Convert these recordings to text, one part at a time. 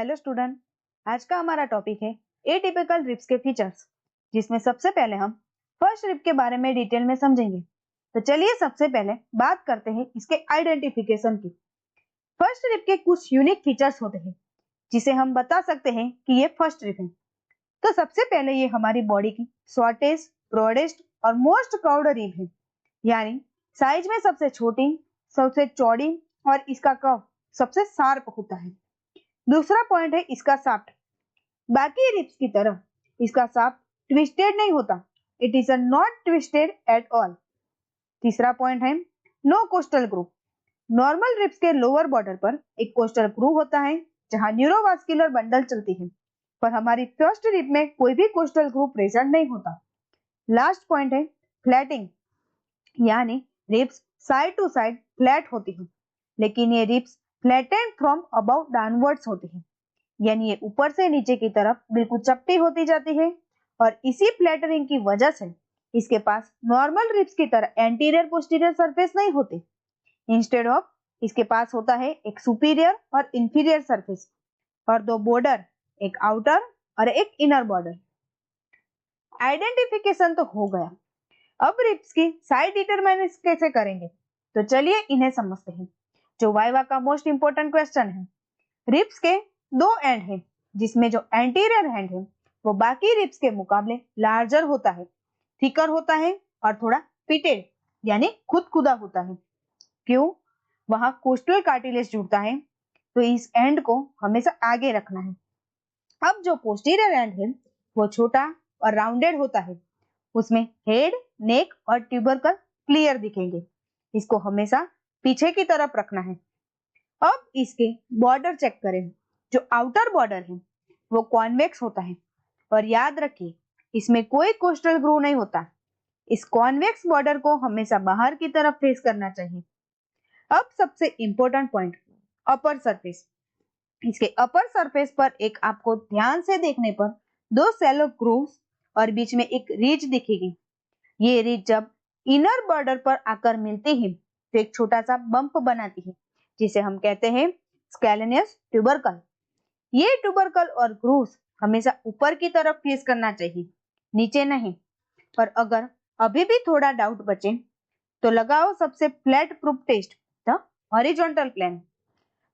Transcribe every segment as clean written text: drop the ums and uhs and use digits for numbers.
Hello student. आज का हमारा टॉपिक है एटिपिकल रिब्स के फीचर्स, जिसमें सबसे पहले हम फर्स्ट रिब के बारे में डिटेल में समझेंगे। तो चलिए सबसे पहले बात करते हैं इसके आइडेंटिफिकेशन की। फर्स्ट रिब के कुछ यूनिक फीचर्स होते हैं जिसे हम बता सकते हैं कि ये फर्स्ट रिब है। तो सबसे पहले ये हमारी बॉडी की शॉर्टेस्ट, ब्रॉडेस्ट और मोस्ट कर्व्ड रिब है, यानी साइज में सबसे छोटी, सबसे चौड़ी और इसका कर्व सबसे शार्प होता है। दूसरा पॉइंट है इसका शाफ्ट। बाकी रिब्स की तरह इसका शाफ्ट ट्विस्टेड नहीं होता, it is not twisted at all. तीसरा पॉइंट है no costal groove. Normal ribs के लोअर बॉर्डर पर एक कोस्टल ग्रूव होता है जहां न्यूरोवास्कुलर बंडल चलती है, पर हमारी फर्स्ट रिब में कोई भी कोस्टल ग्रूव प्रेजेंट नहीं होता। लास्ट पॉइंट है फ्लैटिंग, यानी ribs side to side flat होती है, लेकिन ये ribs flattened from about downwards होती है, यानी ये ऊपर से नीचे की तरफ बिल्कुल चपटी होती जाती है। और इसी फ्लैटरिंग की वजह से इसके पास नॉर्मल रिब्स की तरह एंटीरियर पोस्टीरियर सरफेस नहीं होती। इंस्टेड ऑफ इसके पास होता है एक सुपीरियर और इंफीरियर सरफेस और दो बॉर्डर, एक आउटर और एक इनर बॉर्डर। आइडेंटिफिकेशन तो हो गया, अब रिब्स की साइड डिटरमाइनेशन कैसे करेंगे? तो चलिए इन्हें समझते हैं, जो वाइवा का मोस्ट इंपोर्टेंट क्वेश्चन है। रिब्स के दो एंड हैं, जिसमें जो एंटीरियर एंड है वो बाकी रिब्स के मुकाबले लार्जर होता है, थिकर होता है और थोड़ा पिटेड यानी खुदकुदा होता है। क्यों? वहां कोस्टल कार्टिलेज जुड़ता है, तो इस एंड को हमेशा आगे रखना है। अब जो पोस्टीरियर एंड है वो छोटा और राउंडेड होता है, उसमें हेड, नेक और ट्यूबरकल क्लियर दिखेंगे, इसको हमेशा पीछे की तरफ रखना है। अब इसके बॉर्डर चेक करें। जो आउटर बॉर्डर है वो कॉन्वेक्स होता है, और याद रखिए इसमें कोई कोस्टल ग्रूव नहीं होता। इस कॉन्वेक्स बॉर्डर को हमेशा बाहर की तरफ फेस करना चाहिए। अब सबसे इंपॉर्टेंट पॉइंट, अपर सरफेस। इसके अपर सरफेस पर एक आपको ध्यान से देखने पर दो शैलो ग्रूव्स और बीच में एक रिज दिखेगी। ये रिज जब इनर बॉर्डर पर आकर मिलती है तो एक छोटा सा बम्प बनाती है, जिसे हम कहते हैं स्कैलेनियस ट्यूबरकल। ये ट्यूबरकल और ग्रूव्स हमेशा ऊपर की तरफ फेस करना चाहिए, नीचे नहीं। और अगर अभी भी थोड़ा डाउट बचे तो लगाओ सबसे flat proof test, the horizontal plane.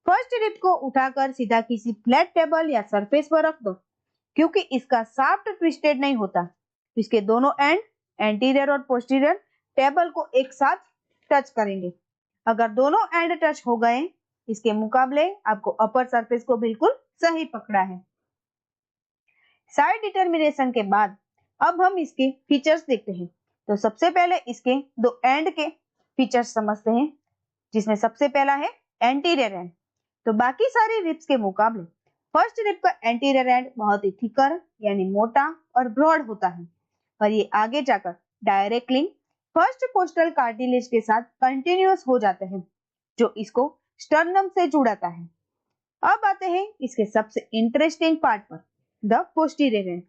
First rib को उठाकर सीधा किसी फ्लैट टेबल या सरफेस पर रख दो, क्योंकि इसका शाफ्ट ट्विस्टेड नहीं होता। इसके दोनों एंड, एंटीरियर और पोस्टीरियर, टेबल को एक साथ टच करेंगे। अगर दोनों एंड टच हो गए, इसके मुकाबले आपको अपर सरफेस को बिल्कुल सही पकड़ा है। साइड डिटर्मिनेशन के बाद अब हम इसके फीचर्स देखते हैं। तो सबसे पहले इसके दो एंड के फीचर्स समझते हैं, जिसमें सबसे पहला है एंटीरियर एंड। तो बाकी सारी रिब्स के मुकाबले फर्स्ट रिब का एंटीरियर एंड बहुत ही थिकर यानी मोटा और ब्रॉड होता है, और ये आगे जाकर डायरेक्टली फर्स्ट कोस्टल कार्टिलेज के साथ कंटिन्यूअस हो जाते हैं, जो इसको स्टर्नम से जुड़ाता है। अब आते हैं इसके सबसे इंटरेस्टिंग पार्ट पर, द पोस्टीरियर एंड।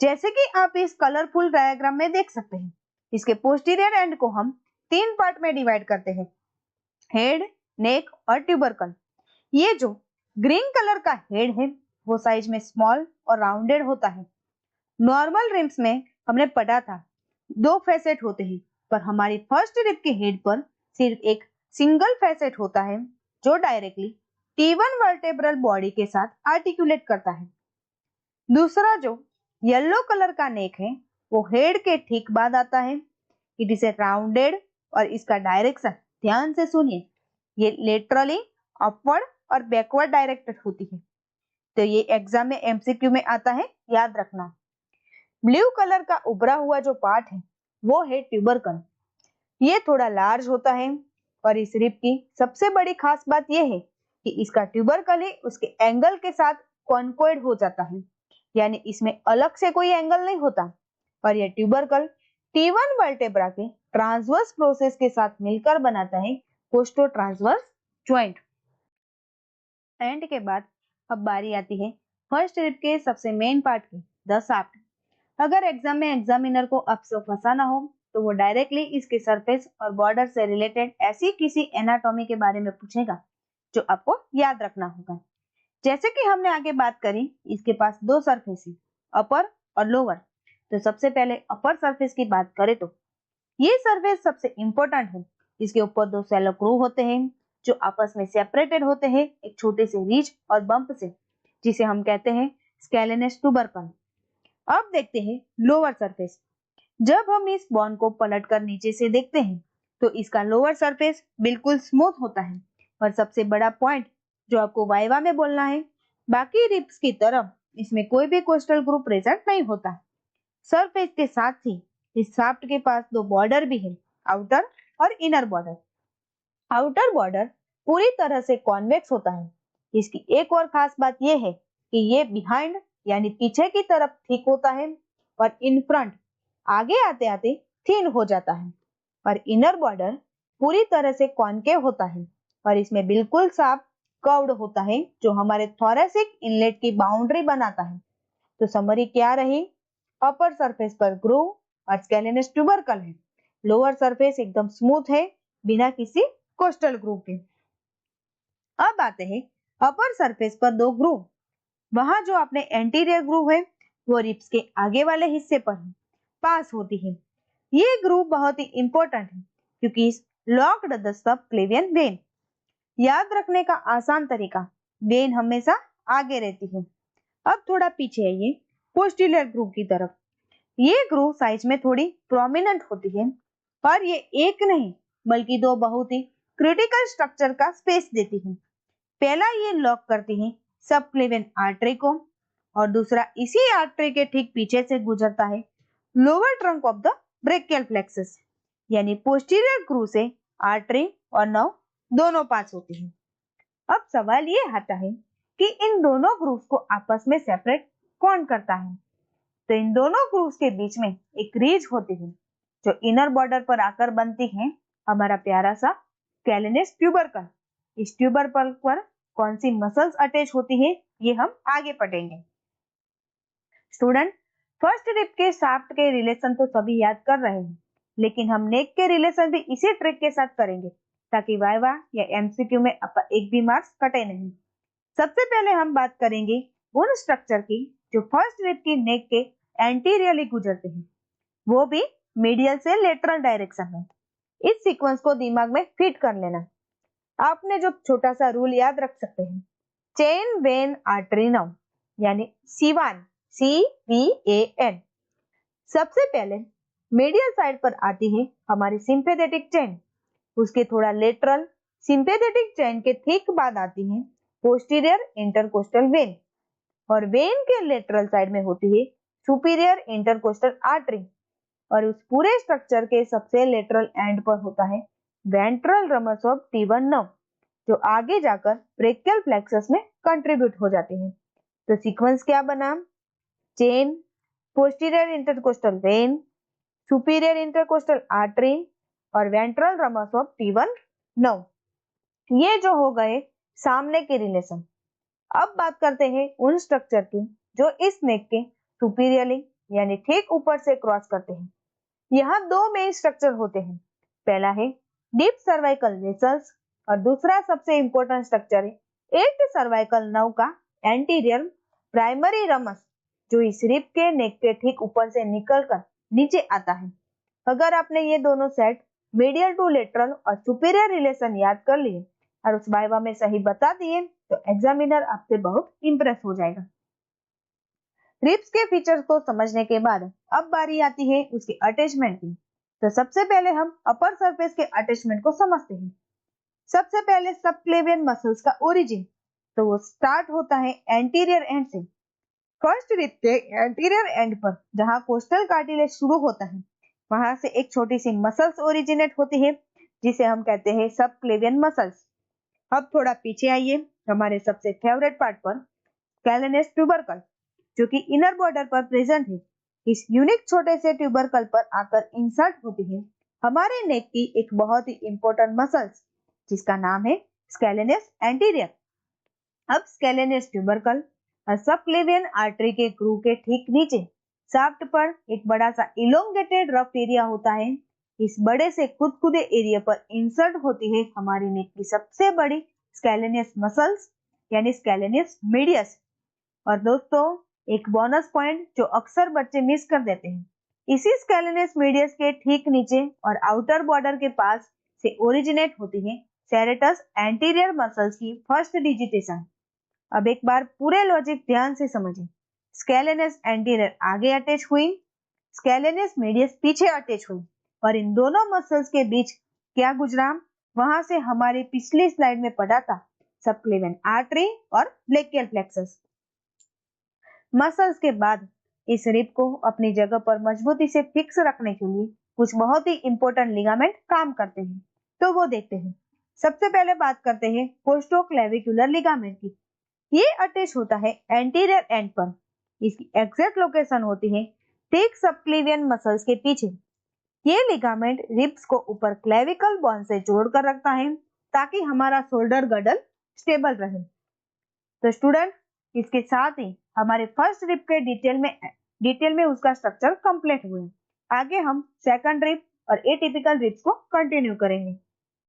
जैसे कि आप इस कलरफुल डायग्राम में देख सकते हैं, इसके पोस्टीरियर एंड को हम तीन पार्ट में डिवाइड करते हैं, हेड, नेक और ट्यूबरकल। ये जो ग्रीन कलर का हेड है वो साइज में स्मॉल और राउंडेड होता है। नॉर्मल रिब्स में हमने पढ़ा था दो फैसेट होते हैं, पर हमारी फर्स्ट रिब के हेड पर सिर्फ एक सिंगल फैसेट होता है, जो डायरेक्टली T1 वर्टेब्रल बॉडी के साथ आर्टिकुलेट करता है। दूसरा जो येलो कलर का नेक है वो हेड के ठीक बाद आता है। इट इज ए राउंडेड और इसका डायरेक्शन ध्यान से सुनिए, ये लेटरली अपवर्ड और बैकवर्ड डायरेक्टेड होती है। तो ये एग्जाम में एमसीक्यू में आता है, याद रखना। ब्लू कलर का उभरा हुआ जो पार्ट है वो है ट्यूबरकल। ये थोड़ा लार्ज होता है, और इस रिब की सबसे बड़ी खास बात यह है कि इसका ट्यूबरकल ही उसके एंगल के साथ कॉन्कोइड हो जाता है, यानी इसमें अलग से कोई एंगल नहीं होता। और यह ट्यूबरकल T1 वर्टेब्रा के ट्रांसवर्स प्रोसेस के साथ मिलकर बनाता है कोस्टो ट्रांसवर्स ज्वाइंट। एंड के बाद अब बारी आती है फर्स्ट रिब के सबसे मेन पार्ट की, द शाफ्ट। अगर एग्जाम में एग्जामिनर को आपसे फंसाना हो तो वो डायरेक्टली इसके सरफेस और बॉर्डर से रिलेटेड ऐसी किसी एनाटॉमी के बारे में पूछेगा जो आपको याद रखना होगा। जैसे कि हमने आगे बात करी, इसके पास दो सरफेस है, अपर और लोअर। तो सबसे पहले अपर सरफेस की बात करें तो ये सरफेस सबसे इंपॉर्टेंट है। इसके ऊपर दो शैलो ग्रूव होते हैं जो आपस में सेपरेटेड होते हैं एक छोटे से रिज और बम्प से, जिसे हम कहते हैं स्केलेनस ट्यूबरकल। अब देखते हैं लोअर सरफेस। जब हम इस बॉन्ड को पलटकर नीचे से देखते हैं तो इसका लोअर सरफेस बिल्कुल स्मूथ होता है। और सबसे बड़ा पॉइंट जो आपको वाइवा में बोलना है, बाकी रिब्स की तरह इसमें कोई भी कोस्टल ग्रुप प्रेजेंट नहीं होता। सरफेस के साथ ही इस शाफ्ट के पास दो बॉर्डर भी है, आउटर और इनर बॉर्डर। आउटर बॉर्डर पूरी तरह से कॉन्वेक्स होता है। इसकी एक और खास बात यह है कि ये बिहाइंड यानी पीछे की तरफ थिक होता है और इन फ्रंट आगे आते आते थिन हो जाता है। और इनर बॉर्डर पूरी तरह से कॉनकेव होता है और इसमें बिल्कुल साफ कर्व्ड होता है जो हमारे थोरेसिक इनलेट की बाउंड्री बनाता है। तो समरी क्या रही? अपर सरफेस पर ग्रूव और स्केलेनस ट्यूबरकल है। लोअर सरफेस एकदम स्मूथ है बिना किसी कोस्टल ग्रूव के। अब आते हैं अपर सरफेस पर दो ग्रूव। वहां जो अपने एंटीरियर ग्रूव है वो रिब्स के आगे वाले हिस्से पर है, पास होती है। ये ग्रूव बहुत ही इंपॉर्टेंट है क्योंकि इस लॉक्ड द सबक्लेवियन वेन। याद रखने का आसान तरीका, वेन हमेशा आगे रहती है। अब थोड़ा पीछे आइए पोस्टीरियर ग्रूव की तरफ। ये ग्रूव साइज में थोड़ी प्रोमिनेंट होती है और ये एक नहीं बल्कि दो बहुत ही क्रिटिकल स्ट्रक्चर का स्पेस देती है। पहला ये लॉक करती है सबक्लेवियन आर्टरी को और दूसरा इसी आर्टरी के ठीक पीछे से गुजरता है lower trunk of the brachial plexus. यानी पोस्टीरियर ग्रूव से आर्टरी और नर्व दोनों पास होती है। अब सवाल ये आता है कि इन दोनों ग्रूव्स को आपस में सेपरेट कौन करता है? तो इन दोनों ग्रूव्स के बीच में एक रीज होती है जो इनर बॉर्डर पर आकर बनती है हमारा प्यारा सा स्केलेनस ट्यूबरकल। इस ट्यूबरकल पर कौन सी मसल्स अटैच होती है ये हम आगे पढ़ेंगे। स्टूडेंट, फर्स्ट रिब के शाफ्ट के रिलेशन तो सभी याद कर रहे हैं, लेकिन हम नेक के रिलेशन भी इसी ट्रिक के साथ करेंगे ताकि वाइवा या एमसीक्यू में एक भी मार्क्स कटे नहीं। सबसे पहले हम बात करेंगे उन स्ट्रक्चर की जो फर्स्ट रिब की नेक के एंटीरियरली गुजरते हैं, वो भी मीडियल से लेटरल डायरेक्शन में। इस सीक्वेंस को दिमाग में फिट कर लेना। आपने जो छोटा सा रूल याद रख सकते हैं, चेन वेन आर्टरी नर्व यानी सीवान, CVAN। सबसे पहले मीडियल साइड पर आती है हमारी सिंपैथेटिक चेन, उसके थोड़ा लेटरल सिंपैथेटिक चेन के ठीक बाद आती है पोस्टीरियर इंटरकोस्टल वेन और वेन के लेटरल साइड में होती है सुपीरियर इंटरकोस्टल आर्टरी और उस पूरे स्ट्रक्चर के सबसे लेटरल एंड पर होता है वेंट्रल रमस ऑफ T1 नर्व जो आगे जाकर ब्रेकियल प्लेक्सस में कंट्रीब्यूट हो जाती है। तो सीक्वेंस क्या बना? Chain, posterior intercostal when, superior intercostal artery और वेंट्रल रमस ऑफ T1 नर्व। ये जो हो गए सामने के रिलेशन। अब बात करते हैं उन स्ट्रक्चर की जो इस नेक के सुपीरियरली यानी ठीक ऊपर से क्रॉस करते हैं। यहाँ दो मेन स्ट्रक्चर होते हैं। पहला है डीप सर्वाइकल वेसल्स और दूसरा सबसे इंपॉर्टेंट स्ट्रक्चर है 8 सर्वाइकल नर्व का एंटीरियर प्राइमरी रमस जो इस रिब के नेक के ठीक ऊपर से निकलकर नीचे आता है। अगर आपने ये दोनों सेट मीडियल टू लेटरल और सुपीरियर रिलेशन याद कर लिए और उस वाइवा में सही बता दिए तो एग्जामिनर आपसे बहुत इंप्रेस हो जाएगा। रिब्स के फीचर्स को समझने के बाद अब बारी आती है उसके अटैचमेंट की। तो सबसे पहले हम अपर सरफेस के अटैचमेंट को समझते हैं। सबसे पहले सबक्लेवियन मसल्स का ओरिजिन, तो वो स्टार्ट होता है एंटीरियर एंड से। फर्स्ट रिब के एंटीरियर एंड पर जहां कोस्टल कार्टिलेज शुरू होता है वहां से एक छोटी सी मसल्स ओरिजिनेट होती है जिसे हम कहते हैं सबक्लेवियन मसल्स। अब थोड़ा पीछे आइए हमारे सबसे फेवरेट पार्ट पर, स्केलेनस ट्यूबरकल जो कि इनर बॉर्डर पर प्रेजेंट है। इस यूनिक छोटे से ट्यूबरकल पर आकर इंसर्ट होती है हमारे नेक की एक बहुत ही इंपॉर्टेंट मसल्स जिसका नाम है स्केलेनस एंटीरियर। अब स्केलेनस ट्यूबरकल और सबक्लेवियन आर्टरी के ग्रूव के ठीक नीचे शाफ्ट पर एक बड़ा सा इलोंगेटेड रफ एरिया होता है। इस बड़े से खुदकुदे एरिया पर इंसर्ट होती है हमारी नेक की सबसे बड़ी स्केलेनस मसल्स यानी स्कैलेनिस मीडियस। और दोस्तों एक बोनस पॉइंट जो अक्सर बच्चे मिस कर देते हैं, इसी स्कैलेनिस मीडियस के ठीक नीचे और आउटर बॉर्डर के पास से ओरिजिनेट होती है सेरेटस एंटीरियर मसल्स की फर्स्ट डिजिटेशन। अब एक बार पूरे लॉजिक ध्यान से समझें। स्कैलेनिस एंटीरियर आगे अटैच हुई, स्कैलेनिस मीडियस पीछे अटैच हुई, और इन दोनों मसल्स के बीच क्या गुजरा, वहां से हमारी पिछली स्लाइड में पढ़ा था सबक्लेवियन आर्टरी और ब्रेकियल प्लेक्सस। मसल्स के बाद इस रिब को अपनी जगह पर मजबूती से फिक्स रखने के लिए कुछ बहुत ही इंपॉर्टेंट लिगामेंट काम करते हैं, तो वो देखते हैं। सबसे पहले बात करते हैं कोस्टोक्लेविकुलर लिगामेंट की। ये अटैच होता है एंटीरियर एंड पर। इसकी एग्जैक्ट लोकेशन होती है थिक सबक्लेवियन मसल्स के पीछे। ये लिगामेंट रिब्स को ऊपर क्लेविकल बोन से जोड़कर रखता है ताकि हमारा शोल्डर गर्डल स्टेबल रहे। तो स्टूडेंट, इसके साथ ही हमारे फर्स्ट रिब के डिटेल में उसका स्ट्रक्चर कंप्लीट हुए। आगे हम सेकंड रिब और एटिपिकल रिब्स को कंटिन्यू करेंगे।